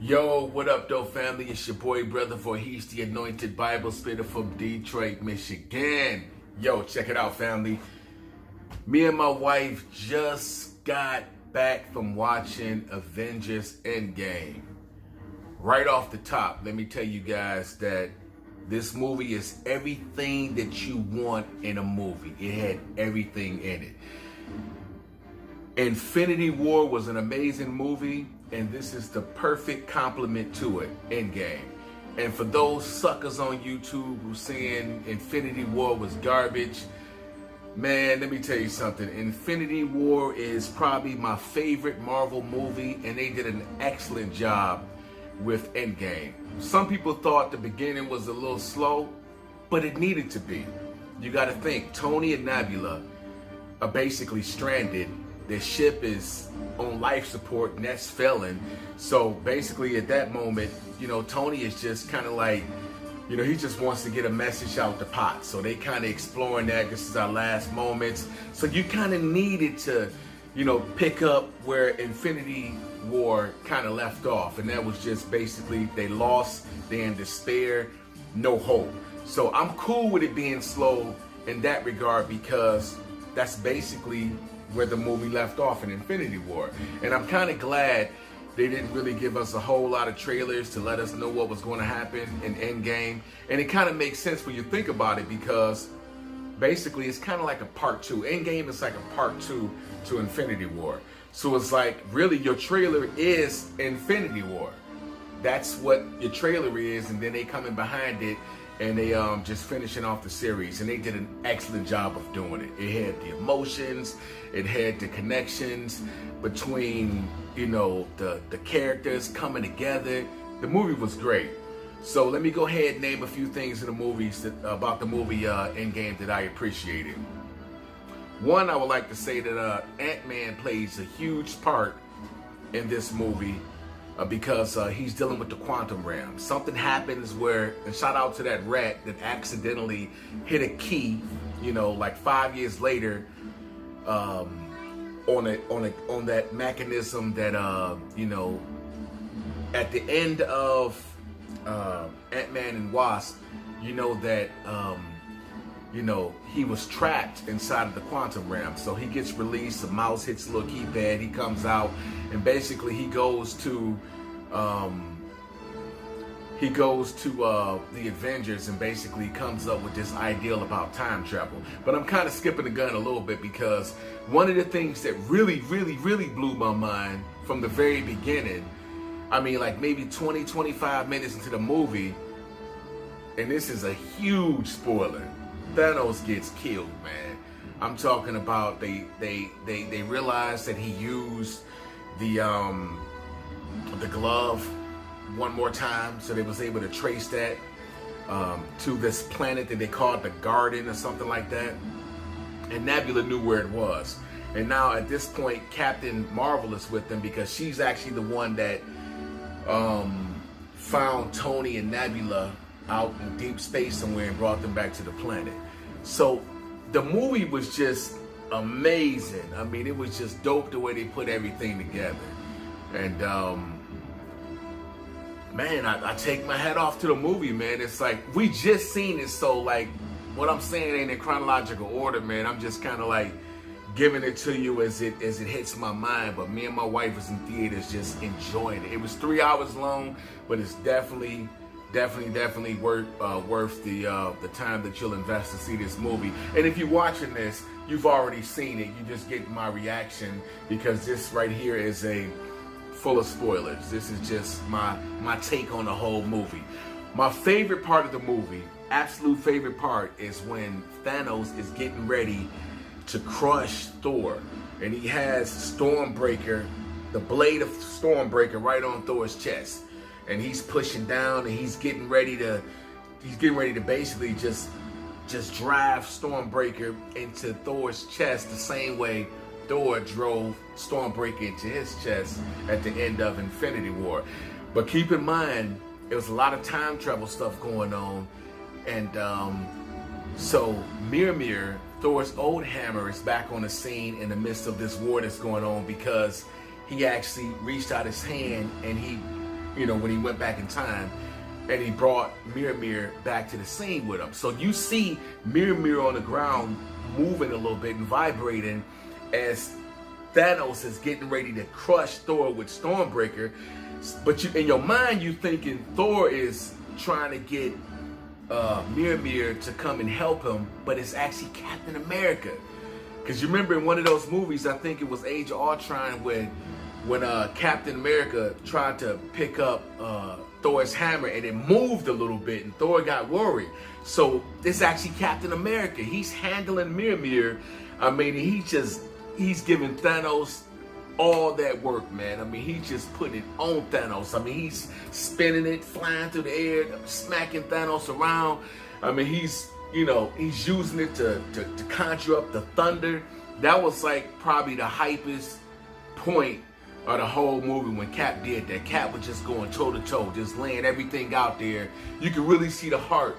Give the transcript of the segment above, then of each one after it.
Yo, what up, though, family? It's your boy, brother Voorhies, the anointed Bible spitter from Detroit, Michigan. Yo, check it out, family. Me and my wife just got back from watching Avengers Endgame. Right off the top, let me tell you guys that this movie is everything that you want in a movie. It had everything in it. Infinity War was an amazing movie, and this is the perfect complement to it, Endgame. And for those suckers on YouTube who saying Infinity War was garbage, man, let me tell you something. Infinity War is probably my favorite Marvel movie, and they did an excellent job with Endgame. Some people thought the beginning was a little slow, but it needed to be. You got to think, Tony and Nebula are basically stranded. Their ship is on life support and that's failing. So basically at that moment, Tony is just kind of like, he just wants to get a message out the pot. So they kind of exploring that. This is our last moments. So you kind of needed to, pick up where Infinity War kind of left off. And that was just basically they lost, they're in despair, no hope. So I'm cool with it being slow in that regard because that's basically where the movie left off in Infinity War. And I'm kind of glad they didn't really give us a whole lot of trailers to let us know what was going to happen in Endgame. And it kind of makes sense when you think about it because basically it's kind of like a part two. Endgame is like a part two to Infinity War. So it's like really your trailer is Infinity War. That's what your trailer is, and then they coming behind it and they just finishing off the series, and they did an excellent job of doing it. It had the emotions, it had the connections between the characters coming together. The movie was great. So let me go ahead and name a few things in the movies about the movie Endgame that I appreciated. One, I would like to say that Ant-Man plays a huge part in this movie. Because he's dealing with the quantum realm. Something happens where, and shout out to that rat that accidentally hit a key, like 5 years later, on that mechanism that at the end of Ant-Man and Wasp, that he was trapped inside of the quantum realm. So he gets released, the mouse hits a little keypad, he comes out, and basically he goes to the Avengers and basically comes up with this ideal about time travel. But I'm kind of skipping the gun a little bit because one of the things that really blew my mind from the very beginning, I mean like maybe 20-25 minutes into the movie, and this is a huge spoiler, Thanos gets killed, man. I'm talking about they realized that he used the glove one more time, so they was able to trace that to this planet that they called the Garden or something like that. And Nebula knew where it was. And now at this point, Captain Marvel is with them because she's actually the one that found Tony and Nebula out in deep space somewhere and brought them back to the planet. So the movie was just amazing. I mean, it was just dope the way they put everything together. And man, I take my hat off to the movie, man. It's like we just seen it, so like what I'm saying ain't in chronological order, man. I'm just kind of like giving it to you as it hits my mind. But me and my wife was in theaters just enjoying it. It was 3 hours long, but it's definitely worth the time that you'll invest to see this movie. And if you're watching this, you've already seen it. You just get my reaction because this right here is full of spoilers. This is just my take on the whole movie. My favorite part of the movie, absolute favorite part, is when Thanos is getting ready to crush Thor, and he has Stormbreaker, the blade of Stormbreaker, right on Thor's chest. And he's pushing down, and he's getting ready to basically just drive Stormbreaker into Thor's chest the same way Thor drove Stormbreaker into his chest at the end of Infinity War. But keep in mind, there was a lot of time travel stuff going on, and so Mjolnir, Thor's old hammer, is back on the scene in the midst of this war that's going on because he actually reached out his hand and he you know, when he went back in time and he brought Mir back to the scene with him. So you see Mir on the ground moving a little bit and vibrating as Thanos is getting ready to crush Thor with Stormbreaker. But in your mind, you thinking Thor is trying to get Mir to come and help him, but it's actually Captain America. Because you remember in one of those movies, I think it was Age of Ultron, when Captain America tried to pick up Thor's hammer and it moved a little bit and Thor got worried. So this is actually Captain America. He's handling Mir. I mean, he's giving Thanos all that work, man. I mean, he's just putting it on Thanos. I mean, he's spinning it, flying through the air, smacking Thanos around. I mean, he's using it to conjure up the thunder. That was like probably the hypest point of the whole movie when Cap did that. Cap was just going toe to toe, just laying everything out there. You could really see the heart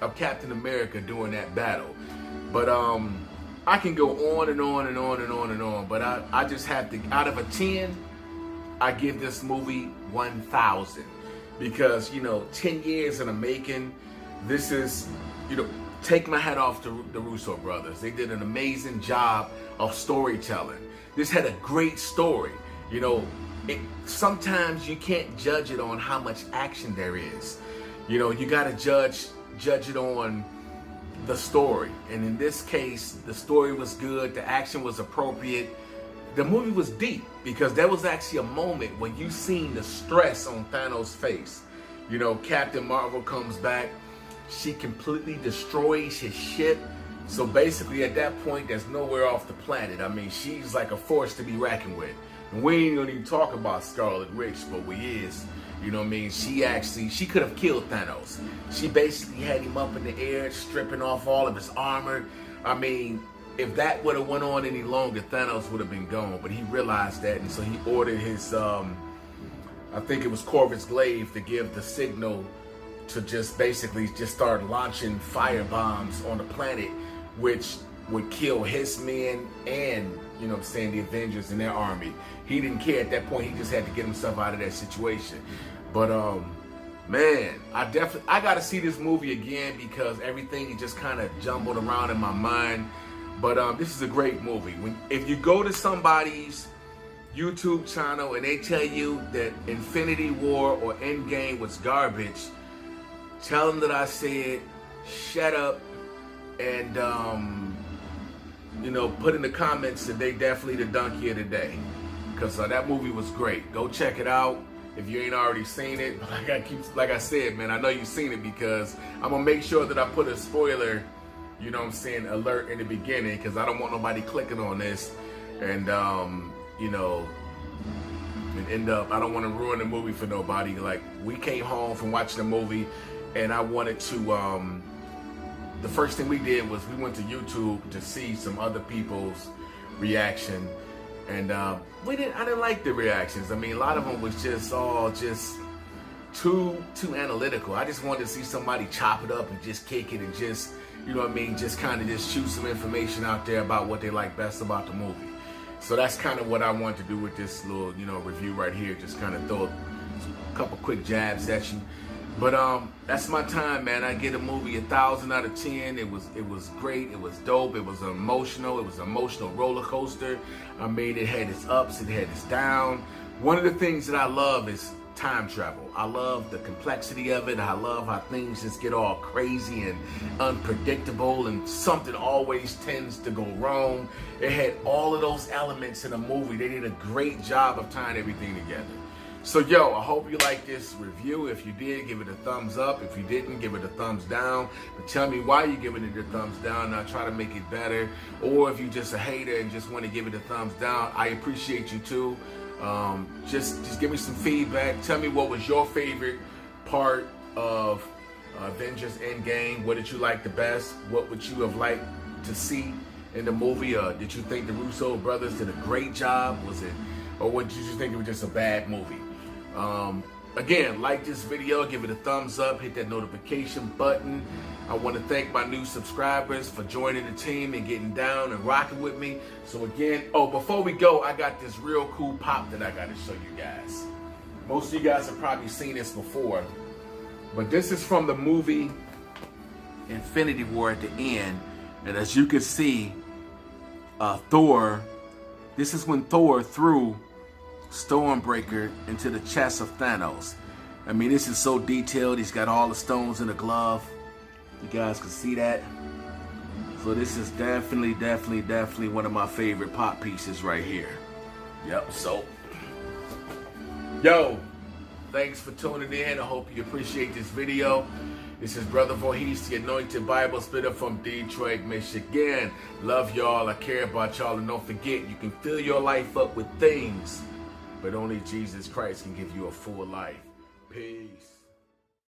of Captain America during that battle. But I can go on and on and on and on and on, but I just have to, out of a 10, I give this movie 1,000. Because, 10 years in the making, this is, take my hat off to the Russo brothers. They did an amazing job of storytelling. This had a great story. Sometimes you can't judge it on how much action there is. You gotta judge it on the story. And in this case, the story was good, the action was appropriate. The movie was deep because there was actually a moment when you seen the stress on Thanos' face. Captain Marvel comes back, she completely destroys his ship. So basically at that point, there's nowhere off the planet. I mean, she's like a force to be reckoned with. And we ain't gonna even talk about Scarlet Witch, but we is. You know what I mean? She could have killed Thanos. She basically had him up in the air, stripping off all of his armor. I mean, if that would have went on any longer, Thanos would have been gone. But he realized that, and so he ordered his, I think it was Corvus Glaive, to give the signal to just basically just start launching fire bombs on the planet, which would kill his men and, the Avengers and their army. He didn't care at that point. He just had to get himself out of that situation. But man, I gotta see this movie again because everything is just kind of jumbled around in my mind. But this is a great movie. If you go to somebody's YouTube channel and they tell you that Infinity War or Endgame was garbage, tell them that I said shut up, and put in the comments that they definitely the donkey of the day, because that movie was great. Go check it out if you ain't already seen it. Like I said, man, I know you've seen it because I'm gonna make sure that I put a spoiler, alert in the beginning, because I don't want nobody clicking on this and end up, I don't want to ruin the movie for nobody. Like, we came home from watching the movie and I wanted to the first thing we did was we went to YouTube to see some other people's reaction, and I didn't like the reactions. I mean, a lot of them was just too analytical. I just wanted to see somebody chop it up and just kick it and just, just kind of just shoot some information out there about what they like best about the movie. So that's kind of what I want to do with this little, review right here. Just kind of throw a couple quick jabs at you. But that's my time, man. I get a movie 1,000 out of 10. It was great. It was dope. It was emotional. It was an emotional roller coaster. I mean, it had its ups. It had its downs. One of the things that I love is time travel. I love the complexity of it. I love how things just get all crazy and unpredictable, and something always tends to go wrong. It had all of those elements in a movie. They did a great job of tying everything together. So, I hope you like this review. If you did, give it a thumbs up. If you didn't, give it a thumbs down. But tell me why you're giving it a thumbs down, and I'll try to make it better. Or if you're just a hater and just want to give it a thumbs down, I appreciate you too. Just give me some feedback. Tell me what was your favorite part of Avengers Endgame. What did you like the best? What would you have liked to see in the movie? Did you think the Russo brothers did a great job? Or did you think it was just a bad movie? Again, like this video, give it a thumbs up, hit that notification button. I want to thank my new subscribers for joining the team and getting down and rocking with me. So again, before we go, I got this real cool pop that I got to show you guys. Most of you guys have probably seen this before, but this is from the movie Infinity War at the end. And as you can see, Thor, this is when Thor threw Stormbreaker into the chest of Thanos. I mean, this is so detailed. He's got all the stones in the glove. You guys can see that. So this is definitely one of my favorite pop pieces right here. Yep, so, yo, thanks for tuning in. I hope you appreciate this video. This is Brother Voorhies, the Anointed Bible Splitter from Detroit, Michigan. Love y'all. I care about y'all. And don't forget, you can fill your life up with things, but only Jesus Christ can give you a full life. Peace.